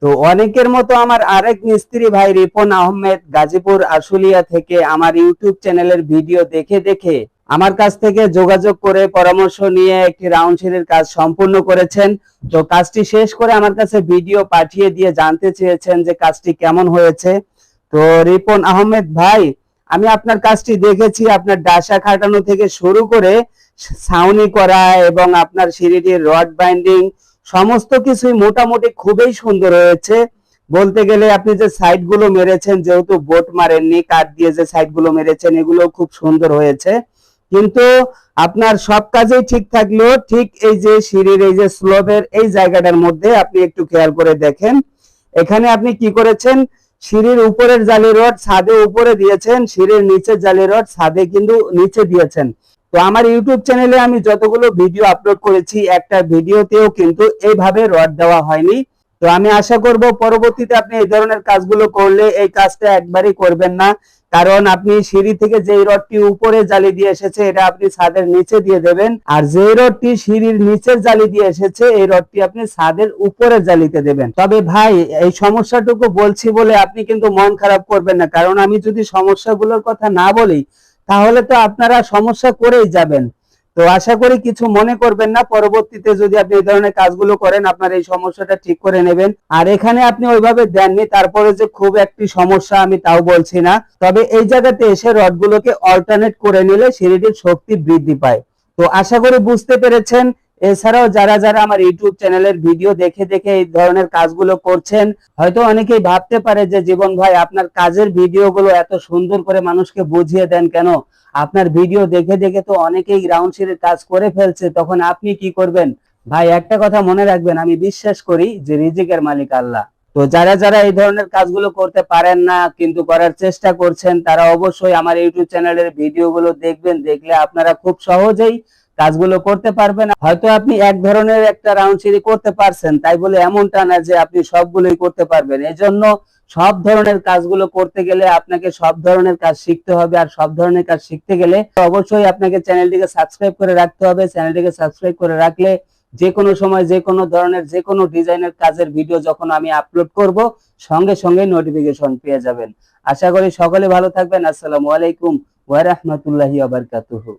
তো অনেকের মতো আমার আরেক মিস্ত্রি ভাই রিপন আহমেদ গাজীপুর আশুলিয়া থেকে আমার ইউটিউব চ্যানেলের ভিডিও দেখে দেখে আমার কাছ থেকে যোগাযোগ করে পরামর্শ নিয়ে একটি রাউন্ড সিঁড়ির কাজ সম্পূর্ণ করেছেন। তো কাজটি শেষ করে আমার কাছে ভিডিও পাঠিয়ে দিয়ে জানতে চেয়েছেন যে কাজটি কেমন হয়েছে। তো রিপন আহমেদ ভাই, আমি আপনার কাজটি দেখেছি, আপনার ডাসা খাটানো থেকে শুরু করে ছাউনি করা এবং আপনার সিঁড়িটির রড বাইন্ডিং সমস্ত কিছুই মোটামুটি খুবই সুন্দর হয়েছে। বলতে গেলে আপনি যে সাইড গুলো মেরেছেন, যেহেতু বোট মারেননি, কাঠ দিয়ে যে সাইড গুলো মেরেছেন এগুলো খুব সুন্দর হয়েছে। কিন্তু আপনার সব কাজেই ঠিক থাকলেও ঠিক এই যে সিঁড়ির এই যে স্লোপের এই জায়গাটার মধ্যে আপনি একটু খেয়াল করে দেখেন, এখানে আপনি কি করেছেন, সিঁড়ির উপরের জালি রড ছাদে উপরে দিয়েছেন, সিঁড়ির নিচের জালি রড ছাদে কিন্তু নিচে দিয়েছেন। তো আমার ইউটিউব চ্যানেলে আমি যতগুলো ভিডিও আপলোড করেছি একটা ভিডিওতেও কিন্তু এইভাবে রড দেওয়া হয়নি। তো আমি আশা করব পরবর্তীতে আপনি এই ধরনের কাজগুলো করলে এই কাজটা একবারই করবেন না, কারণ আপনি সিঁড়ি থেকে যে রডটি উপরে জালি দিয়ে এসেছে এটা আপনি ছাদের নিচে দিয়ে দেবেন, আর যে রডটি সিঁড়ির নিচের জালি দিয়ে এসেছে এই রডটি আপনি ছাদের উপরে জালিতে দেবেন। তবে ভাই, এই সমস্যাটুকু বলছি বলে আপনি কিন্তু মন খারাপ করবেন না, কারণ আমি যদি সমস্যাগুলোর কথা না বলি তাহলে তো আপনারা সমস্যা করেই যাবেন। তো আশা করি কিছু মনে করবেন না, পরবর্তীতে যদি আপনি এই ধরনের কাজগুলো করেন আপনার এই সমস্যাটা ঠিক করে নেবেন। আর এখানে আপনি ওইভাবে দেননি, তারপরে যে খুব একটি সমস্যা আমি তাও বলছি না, তবে এই জায়গাতে এসে রডগুলোকে অল্টারনেট করে নিলে সিঁড়িটির শক্তি বৃদ্ধি পায়। তো আশা করি বুঝতে পেরেছেন। এছাড়াও যারা যারা আমার ইউটিউব চ্যানেলের ভিডিও দেখে দেখে এই ধরনের কাজগুলো করছেন, হয়তো অনেকেই ভাবতে পারে যে জীবন ভাই আপনার কাজের ভিডিওগুলো এত সুন্দর করে মানুষকে বুঝিয়ে দেন কেন, আপনার ভিডিও দেখে দেখে তো অনেকেই গ্রাউন্ড সিঁড়ির কাজ করে ফেলছে, তখন আপনি কি করবেন? ভাই একটা কথা মনে রাখবেন, আমি বিশ্বাস করি যে রিজিকের মালিক আল্লাহ। তো যারা যারা এই ধরনের কাজগুলো করতে পারেন না কিন্তু করার চেষ্টা করছেন, তারা অবশ্যই আমার ইউটিউব চ্যানেলের ভিডিওগুলো দেখবেন, দেখলে আপনারা খুব সহজেই কাজগুলো করতে পারবেন। হয়তো আপনি এক ধরনের একটা রাউন্ড সিঁড়ি করতে পারছেন, তাই বলে এমনটা না যে আপনি সবগুলোই করতে পারবেন। এজন্য সব ধরনের কাজগুলো করতে গেলে আপনাকে সব ধরনের কাজ শিখতে হবে, আর সব ধরনের কাজ শিখতে গেলে অবশ্যই আপনাকে চ্যানেলটিকে সাবস্ক্রাইব করে রাখতে হবে। চ্যানেলটিকে সাবস্ক্রাইব করে রাখলে যে কোনো সময় যে কোনো ধরনের যে কোনো ডিজাইনের কাজের ভিডিও যখন আমি আপলোড করব সঙ্গে সঙ্গে নোটিফিকেশন পেয়ে যাবেন। আশা করি সকলে ভালো থাকবেন। আসসালামু আলাইকুম ওয়া রাহমাতুল্লাহি ওয়া বারাকাতুহু।